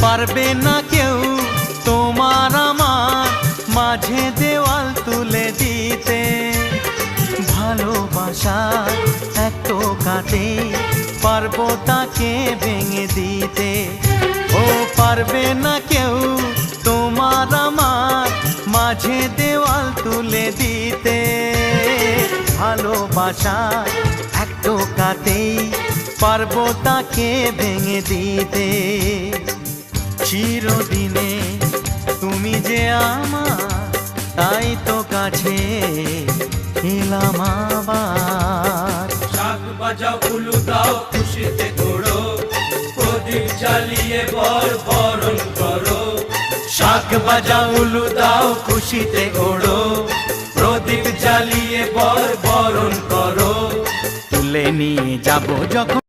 পারবে না কেউ তোমার আমার মাঝে দেওয়াল তুলে দিতে। ভালোবাসার এক টোকাতে পারবো তাকে ভেঙে দিতে। ও পারবে না কেউ তোমার আমার মাঝে দেওয়াল তুলে দিতে। ভালোবাসার এক টোকাতেই পারবো তাকে ভেঙে দিতে। চিরদিনে তুমি যে আমার, তাই তো কাছে এলাম আবার। শাক বাজাও উলু দাও খুশিতে ঘোড়ো, প্রদীপ জ্বালিয়ে বরণ করো। শাক বাজাও উলু দাও খুশিতে ওড়ো, প্রদীপ জ্বালিয়ে বরণ করো। তুলে নিয়ে যাব যখন